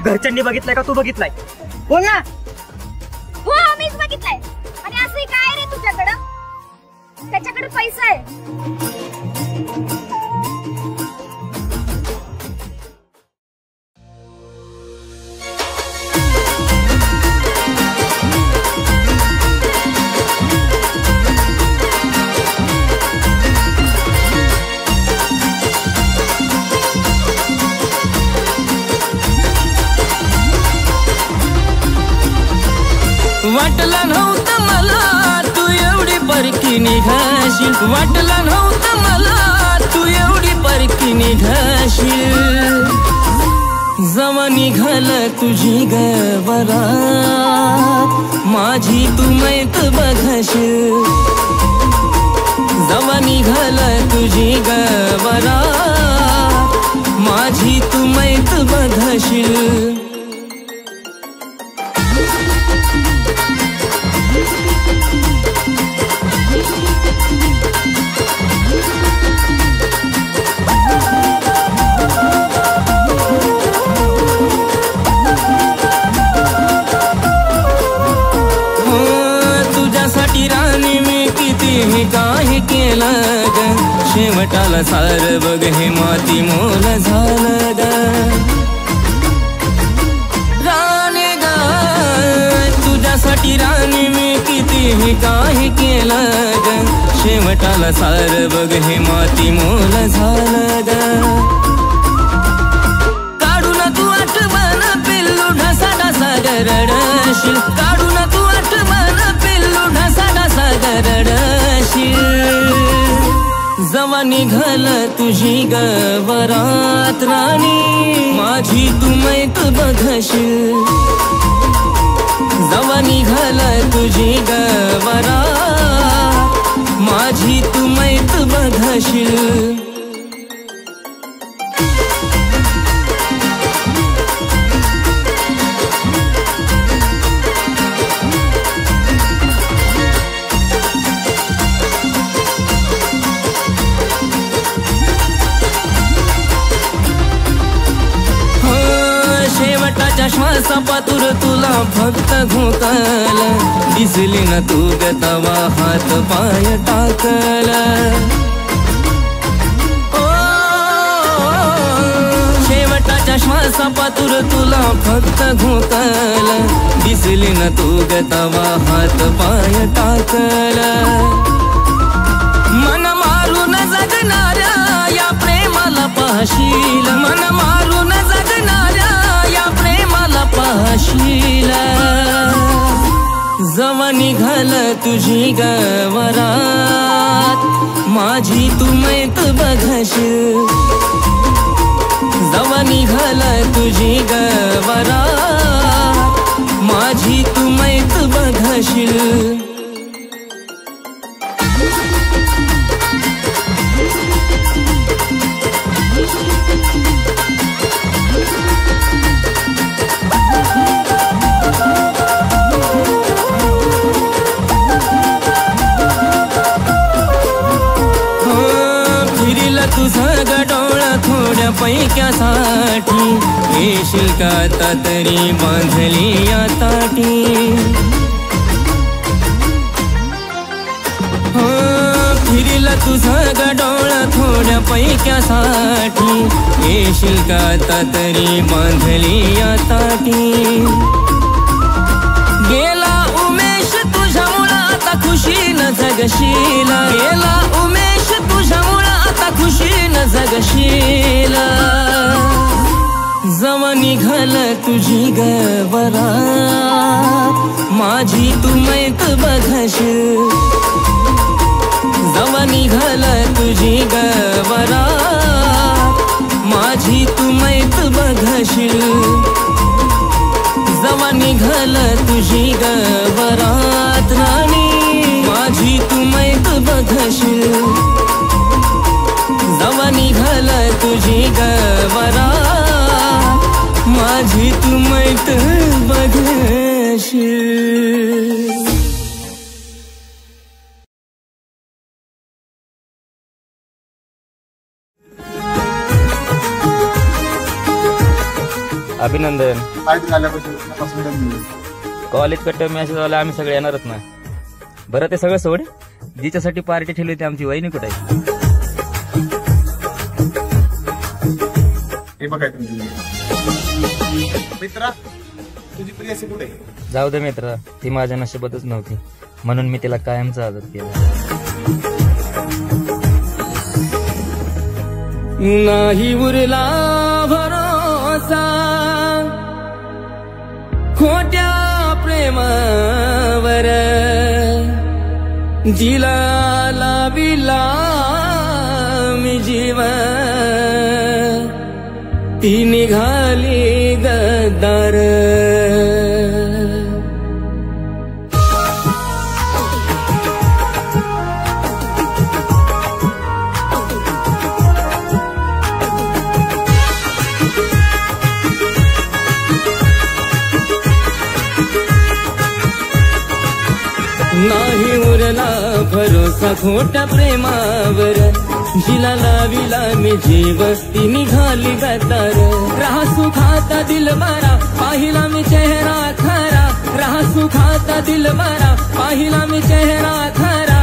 घरच्यांनी बघितलाय का तू बघितलाय? बोल ना. हो मीच बघितलाय. आणि असं काय रे तुझ्याकडं? त्याच्याकडे पैसा आहे. वाटलं नव्हतं मला तू एवढी परकी निघाशील. वाटलं नव्हतं मला तू एवढी परकी निघाशील. जवा निघाल तुझी गवरात माझी तू मैत बघशील. जवा निघाल तुझी गवरात माझी तू मैत बघशील. तुझ्यासाठी राणी मी किती काही केलं ग. शेवटाला सार बघ हे माती मोल झालं ग. राणी ग तुझ्यासाठी राणी मी किती काही केलं ग. शेवटाला सार बघ हे माती मोल झालं ग. काढून तू आठवण पिल्लू ढसा ढसा गरडशील. काढून तू आठवण पिल्लू ढसा ढसा गरडशील. जवा निघाल तुझी गवरात राणी माझी तू मैत बघशील. जवा निघाल तुझी गवरात माझी तू मैत बघशील. शेवटाच्या श्वासापातूर तुला फक्त घोकल. दिसली न तू ग तवा हात पाय टाकल. शेवटाच्या श्वासापातूर तुला फक्त घोकल. दिसली न तू ग तवा हात पाय टाकल. मन मारून जगणाऱ्या या प्रेमाला पाहशील. मन मारून जगणाऱ्या या प्रेमाला पाहशील. जवा निघाल तुझी गवरात माझी तू मैत बघशील. जवा निघाल तुझी गवरात माझी तू मैत बघशील. तुझं गडोळ थोड्या पैक्यासाठी येशील का आता तरी बांधली या ताटी. हो फिरीला तुझं गडोळ थोड्या पैक्यासाठी येशील का आता तरी बांधली या ताटी. गेला उमेश तुझ्यामुळं आता खुशीनं जगशील. गेला उमेश तुझ्यामुळं आता खुशीनं जगशील. जवा निघाल तुझी गवरात माझी तू मैत बघशील. जवा निघाल तुझी गवरात माझी तू मैत बघशील. जवा निघाल तुझी गवरात राणी माझी तू मैत बघशील. जवा निघाल तुझी गवरात माझी तू मैत बघशील. अभिनंदन. फायदा झाल्यापासून कॉलेज कट्ट मॅसेज आला, आम्ही सगळे येणारच ना. बरं ते सगळं सोड, जिच्यासाठी पार्टी ठेवली होती आमची वहिनी कुठे आहे? हे बघाय मित्रा, तुझी प्रियसी कुठे? जाऊ दे मित्र, ती माझ्या नशिबातच नव्हती, म्हणून मी तिला कायमचा आदर केला. नाही उरला भरोसा खोट्या प्रेमावर, जिला लाविला मी जीव ती निघाली गद्दार. नाही उरला भरोसा खोट्या प्रेमावर, जिला लाविला मी जीव ती निघाली गद्दार. राहा सुखाता दिल मारा, पाहिला मी चेहरा खरा. राहा सुखाता दिल मारा, पाहिला मी चेहरा खरा.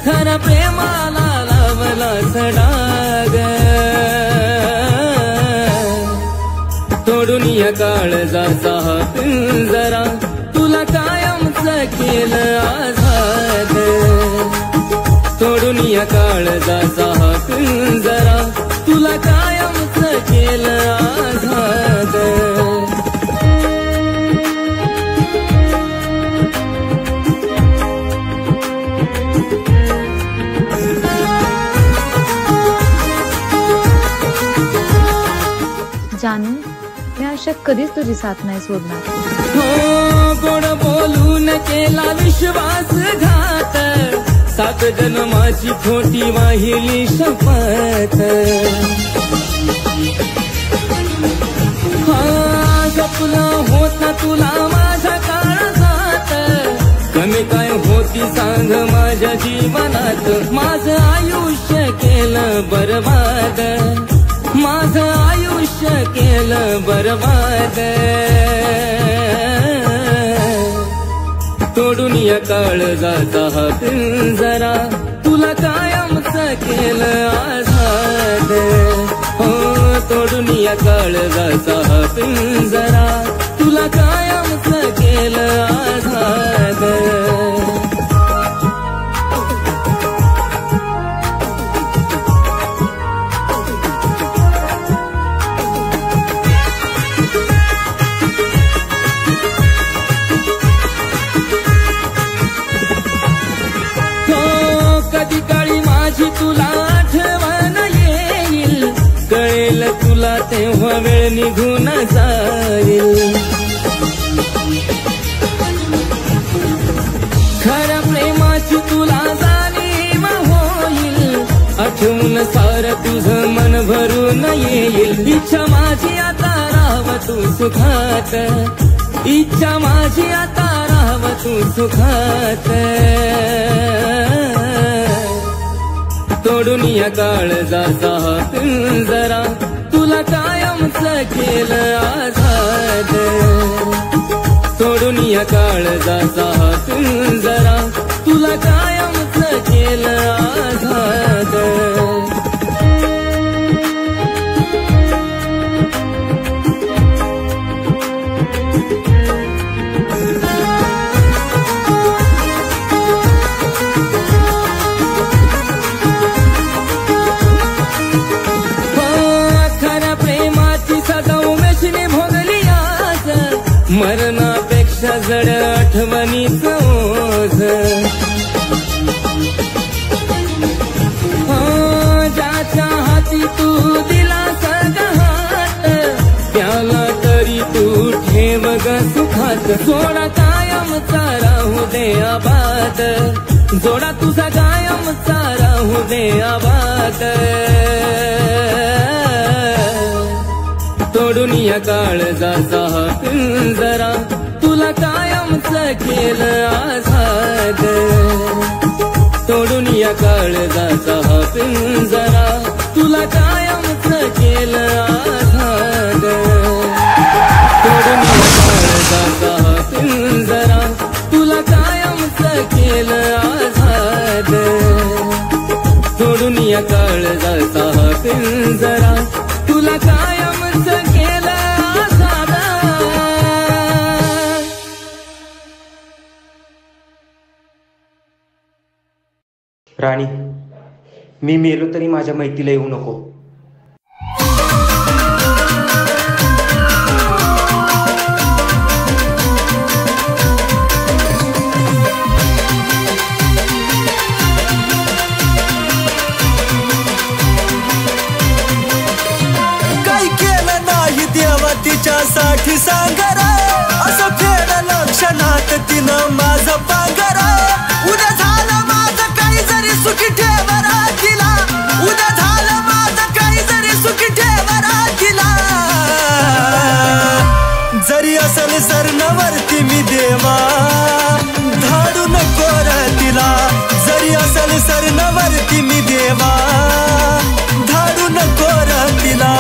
खरा प्रेमाला लावला सडाग, तोडून या काळजाचा हा पिंजरा. तुला कायमचं केलं आझाद, तोडून या काळजाचा हा पिंजरा. तुला कायमचं केलं आझाद. जानू, मी अशा कधीच तुझी साथ नाही सोडणार. हो गोड बोलून केला विश्वासघात, 7 जन्माची खोटी वाहिली शपथ. हा जपलं होत तुला माझ्या काळजात, कमी काय होती सांग माझ्या जीवनात. माझं आयुष्य केलं बरबाद, माझं आयुष्य केलं बरबाद. तोडून या काळजाचा हा पिंजरा. तुला कायमचं केलं आझाद. हो तोडून या काळजाचा हा पिंजरा. तुला कायमचं केलं आझाद. कधी काळी माझी तुला आठवण येईल, कळेल तुला तेव्हा वेळ निघून जाईल. खऱ्या प्रेमाची तुला जाणीव होईल, आठवून सारं तुझं मन भरून येईल. इच्छा माझी आता राहावं तू सुखात, इच्छा माझी आता राहावं तू सुखात. तोडून या काळजाचा हा पिंजरा. तुला कायमचं केलं आझाद. तोडून या काळजाचा हा पिंजरा. तुला कायमचं केलं आझाद. मरणापेक्षा जड आठवणीच ओझ. ज्याच्या हाती तू दिला सगळा, त्याला तरी तू ठेव ग सुखात. जोडा कायमचा राहू दे आबाद, जोडा तुझा कायमचा राहू दे आबाद. तोडून या काळजाचा हा पिंजरा. तुला कायमचं केलं आझाद. तोडून या काळजाचा हा पिंजरा. तुला कायमचं केलं आझाद. राणी, मी मेलो तरी माझ्या मैतीला येऊ नको. काही केलं नाही देवा तिच्यासाठी सांगर, असं फेडलं क्षणात तिनं माझं पांगर. उद्या झालं माझं काही जरी सुखी ठेवरा तिला, उद्या झालं माझं काही जरी सुखी ठेवरा तिला. जरी असेल सरणावरती मी देवा धाडू नको र तिला. जरी असेल सरणावरती मी देवा धाडू नको र तिला.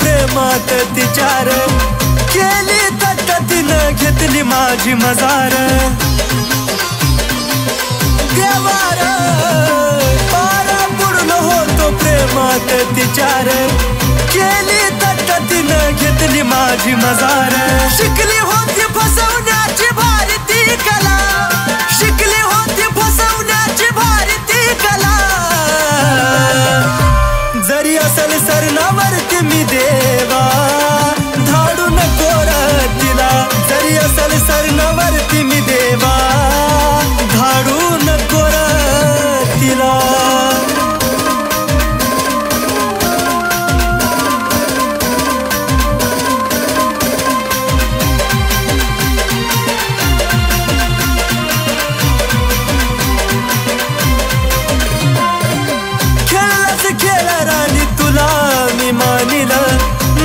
प्रेमात तिचार केली तट तिनं घेतली माझी मजार. देवार पारा बुडून होतो प्रेमात तिचार केली तट तिनं घेतली माझी मजार. शिकली होती फसवण्याची भारी ती कला, शिकली होती फसवण्याची भारी ती कला. जरी असेल सरणावरती मी देवा धाडू नको र तिला. जरी असेल सरणावरती मी देवा धाडू नको र तिला. खेळ राणी तुला मी मानिलं,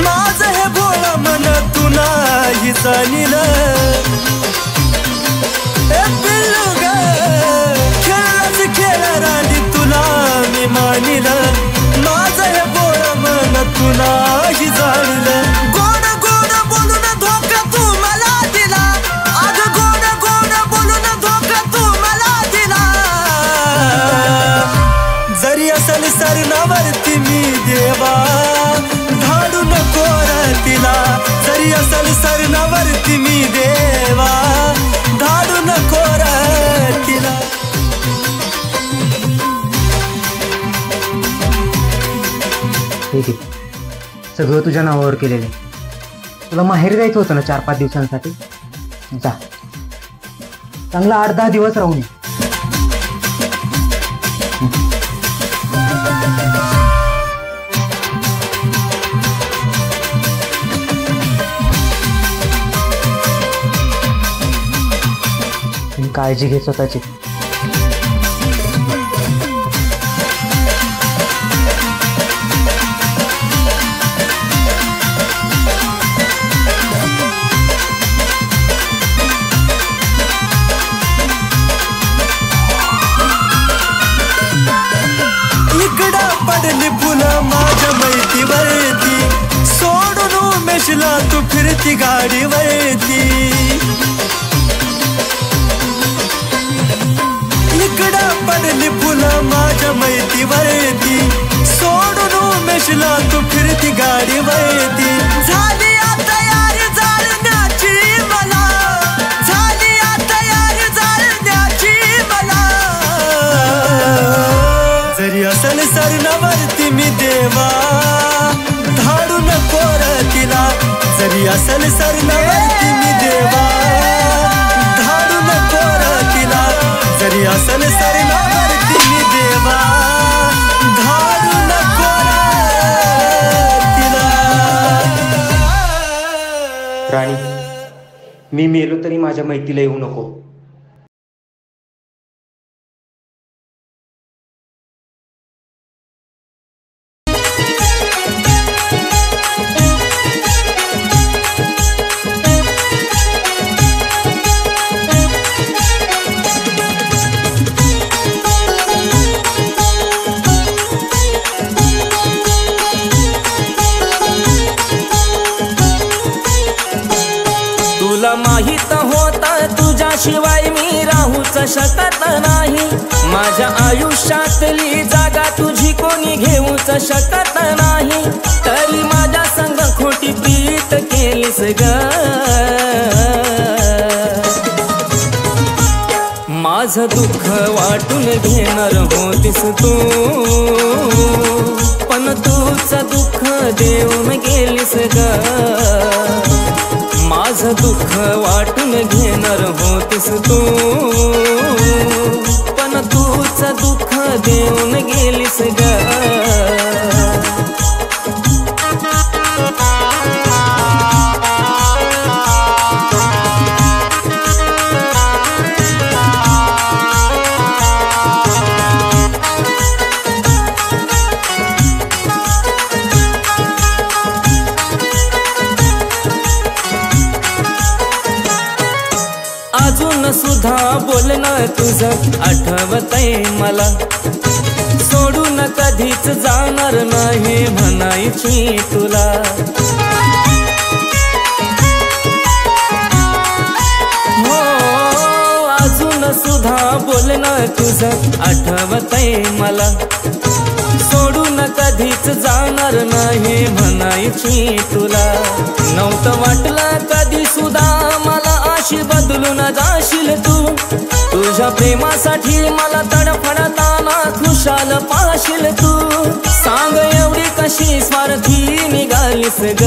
माझं हे भोळा मन तुला ही जाणीलं. पिल्लू ग खेळच खेळ राणी तुला मी मानिलं, माझं हे भोळा मन तुला ही जाणीलं. गोड गोड बोलून धोका तू मला दिला, अग गोड गोड बोलून धोका तू मला दिला. जरी असेल सरणावरती मी देवा धाडू नको र तिला. जरी असेल सरणावरती मी देवा धाडू नको र तिला. ठीक आहे, सगळं तुझ्या नावावर केलेलं आहे. तुला माहेर जायचं होतं ना 4-5 दिवसांसाठी, जा. चांगला 8-10 दिवस राहून ये. काळजी घे स्वतःची. इकडं पडली फुलं माझ्या मैतीवरती, सोडून उमेशला तू फिरती गाडीवरती. इकडं पडली फुलं माझ्या मैतीवरती, सोडून उमेशला तू फिरती गाडीवरती. झाली आता यारी जाळण्याची मला, झाली आता यारी जाळण्याची मला. जरी असेल सरणावरती मी देवा धाडू नको र तिला. जरी असेल सरणावरती मी देवा धाडू नको र तिला. जरी असेल सरणावरती मी देवा धाडू नको र तिला. राणी, मी मेलो तरी माझ्या मैतीला येऊ नको. तुला माहित होता तुझ्याशिवाय मी राहू शकत नाही, माझ्या आयुष्यातली जागा तुझी कोणी घेऊच शकत नाही, तरी माझ्या संग खोटी प्रीत केलीस ग, माझं दुःख वाटून घेणार होतीस तू, पण तूच दुःख देऊन गेलीस ग, माझं दुःख वाटून घेणार होतीस तू, पण तूच दुःख देऊन गेलीस ग. अजून सुद्धा बोलणं तुझं आठवतंय मला, सोडून कधीच जाणार नाही म्हणायची तुला, हो अजून सुद्धा बोलणं तुझं आठवतंय मला, सोडून कधीच जाणार नाही म्हणायची तुला, नव्हतं वाटलं कधी सुद्धा मला अशी बदलून जाशील तू, तुझ्या प्रेमासाठी मला तडफडताना खुशाल पाशील तू, सांग एवढी कशी स्वार्थी निघालीस ग,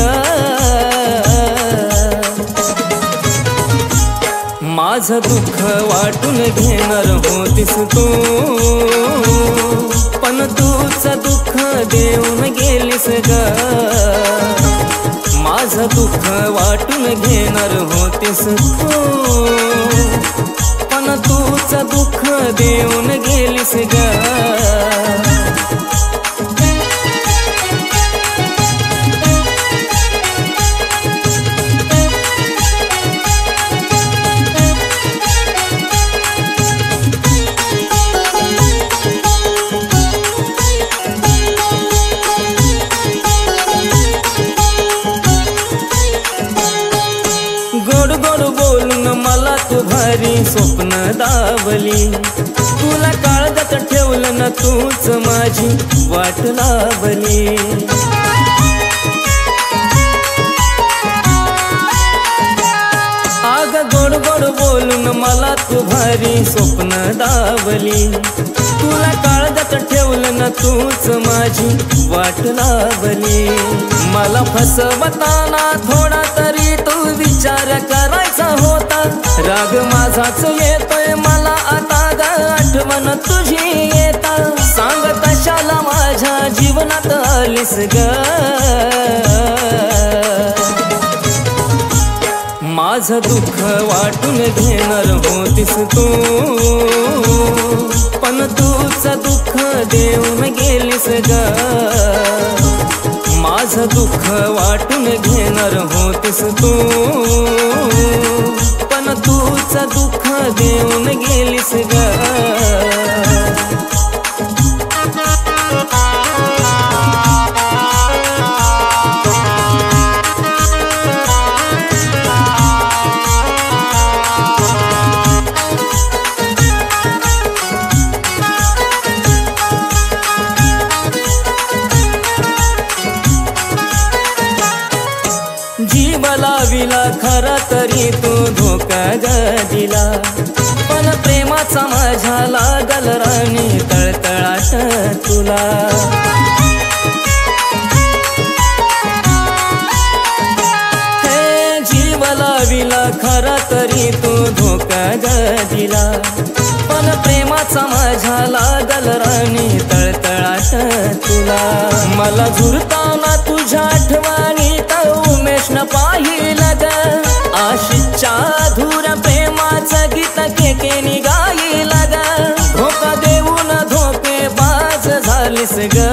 माझं दुःख वाटून घेणार होतीस तू, पण तूच दुःख देऊन गेलीस ग, माझं दुःख वाटून घेणार होतीस तू, पण तूच दुःख देऊन गेलीस ग. गोड गोड बोलून मला तू भारी स्वप्न दावली, तुला काळजात ठेवलं ना तूच माझी वाट लावली, आग गोड गोड बोलून मला तू भारी स्वप्न दावली, तुला काळजात ठेवलं ना तूच माझी वाट लावली, मला फसवताना थोडा तरी तू विचार करायचा होता, राग माझाच येतोय मला आता ग आठवण तुझी येता, सांग कशाला माझ्या जीवनात आलीस ग, माझं दुःख वाटून घेणार होतीस तू, पण तूच दुःख देऊन गेलीस ग, माझं दुःख वाटून घेणार होतीस तू, पण तूच दुःख देऊन गेलीस ग. जीव लाविला खरा तरी तू धोका ग दिला, पण प्रेमाचा माझ्या लागल राणी तळतळाट तुला, हे जीव लाविला खरा तरी तू धोका ग दिला, पण प्रेमाचा माझ्या लागल राणी तळतळाट तुला, मला झुरताना तुझ्या आठवणीत उमेशनं पाहिलं ग, आशिषच्या धूर प्रेमाचं गीत केकेनी गायलं ग, धोका देऊन धोके बाज झालीस ग,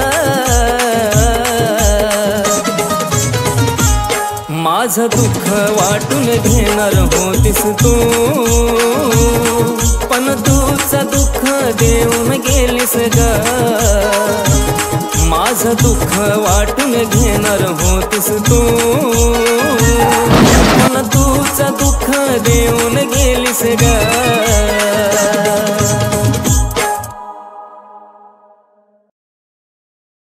माझं दुःख वाटून घेणार होतीस तू, पण तूच दुःख देऊन गेलीस ग, माझं दुःख वाटून घेणार होतीस तू,